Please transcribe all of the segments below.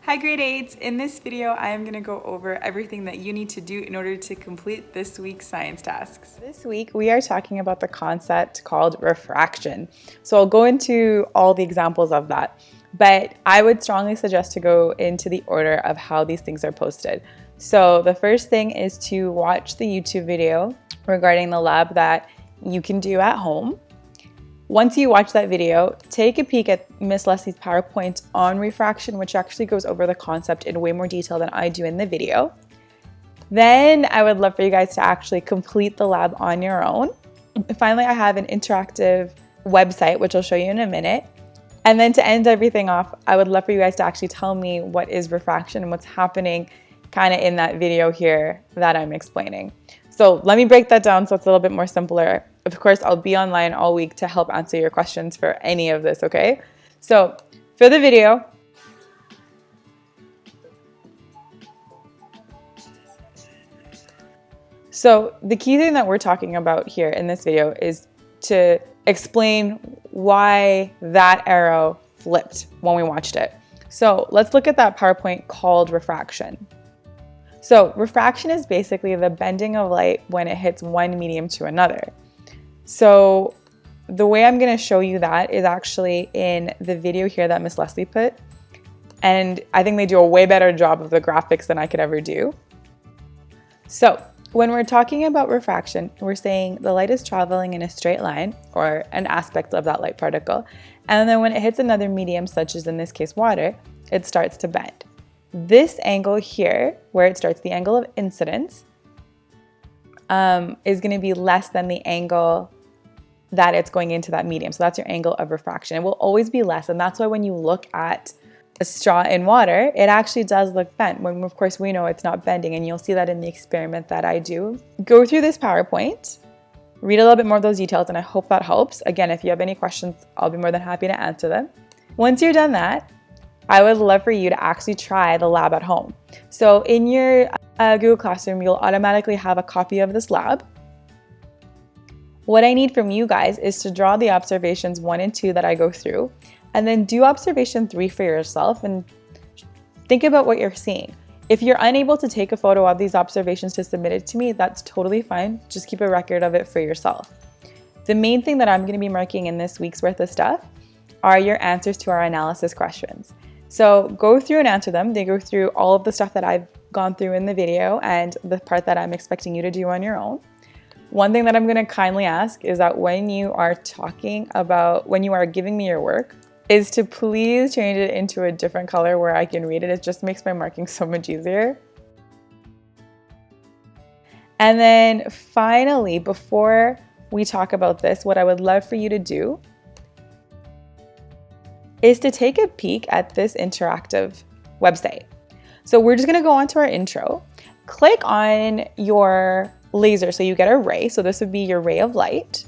Hi grade 8s! In this video I am going to go over everything that you need to do in order to complete this week's science tasks. This week we are talking about the concept called refraction. So I'll go into all the examples of that, but I would strongly suggest to go into the order of how these things are posted. So the first thing is to watch the YouTube video regarding the lab that you can do at home. Once you watch that video, take a peek at Miss Leslie's PowerPoint on refraction, which actually goes over the concept in way more detail than I do in the video. Then I would love for you guys to actually complete the lab on your own. Finally, I have an interactive website, which I'll show you in a minute. And then to end everything off, I would love for you guys to actually tell me what is refraction and what's happening kind of in that video here that I'm explaining. So let me break that down so it's a little bit more simpler. Of course, I'll be online all week to help answer your questions for any of this, okay? So for the video, so the key thing that we're talking about here in this video is to explain why that arrow flipped when we watched it. So let's look at that PowerPoint called refraction. So refraction is basically the bending of light when it hits one medium to another. So the way I'm going to show you that is actually in the video here that Miss Leslie put. And I think they do a way better job of the graphics than I could ever do. So when we're talking about refraction, we're saying the light is traveling in a straight line or an aspect of that light particle. And then when it hits another medium, such as in this case water, it starts to bend. This angle here, where it starts, the angle of incidence, is going to be less than the angle that it's going into that medium. So that's your angle of refraction. It will always be less. And that's why when you look at a straw in water, it actually does look bent, when of course we know it's not bending. And you'll see that in the experiment that I do. Go through this PowerPoint, read a little bit more of those details, and I hope that helps. Again, if you have any questions, I'll be more than happy to answer them. Once you're done that, I would love for you to actually try the lab at home. So in your Google Classroom, you'll automatically have a copy of this lab. What I need from you guys is to draw the observations 1 and 2 that I go through, and then do observation 3 for yourself and think about what you're seeing. If you're unable to take a photo of these observations to submit it to me, that's totally fine. Just keep a record of it for yourself. The main thing that I'm going to be marking in this week's worth of stuff are your answers to our analysis questions. So go through and answer them. They go through all of the stuff that I've gone through in the video and the part that I'm expecting you to do on your own. One thing that I'm going to kindly ask is that when you are giving me your work, is to please change it into a different color where I can read it. It just makes my marking so much easier. And then finally, before we talk about this, what I would love for you to do is to take a peek at this interactive website. So we're just going to go on to our intro, click on your laser so you get a ray. So this would be your ray of light.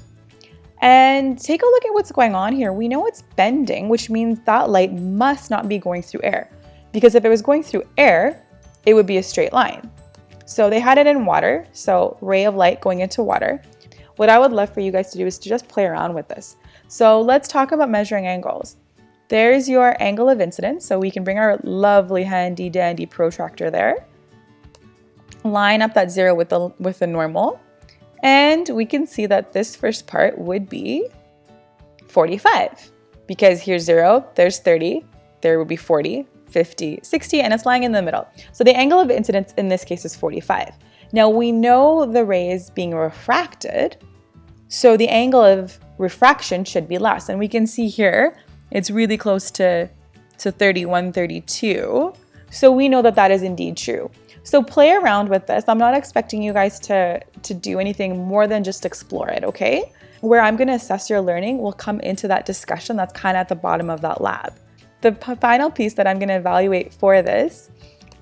And take a look at what's going on here. We know it's bending, which means that light must not be going through air. Because if it was going through air, it would be a straight line. So they had it in water, so ray of light going into water. What I would love for you guys to do is to just play around with this. So let's talk about measuring angles. There's your angle of incidence, so we can bring our lovely handy dandy protractor there. Line up that 0 with the normal, and we can see that this first part would be 45, because here's 0, there's 30, there would be 40, 50, 60, and it's lying in the middle. So the angle of incidence in this case is 45. Now we know the ray is being refracted, so the angle of refraction should be less, and we can see here it's really close to 31, 32. So we know that that is indeed true. So play around with this. I'm not expecting you guys to do anything more than just explore it, okay? Where I'm going to assess your learning will come into that discussion that's kind of at the bottom of that lab. The final piece that I'm going to evaluate for this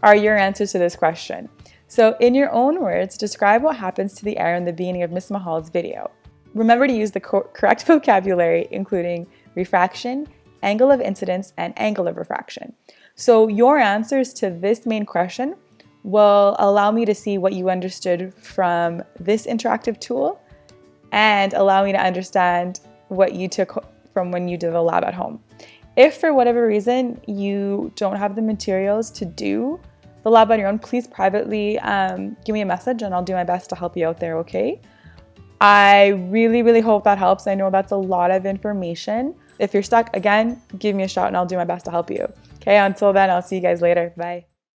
are your answers to this question. So in your own words, describe what happens to the air in the beginning of Miss Mahal's video. Remember to use the correct vocabulary, including refraction, angle of incidence, and angle of refraction. So your answers to this main question will allow me to see what you understood from this interactive tool and allow me to understand what you took from when you did the lab at home. If for whatever reason you don't have the materials to do the lab on your own, please privately give me a message and I'll do my best to help you out there, okay? I really, really hope that helps. I know that's a lot of information. If you're stuck, again, give me a shout and I'll do my best to help you. Okay, until then, I'll see you guys later. Bye.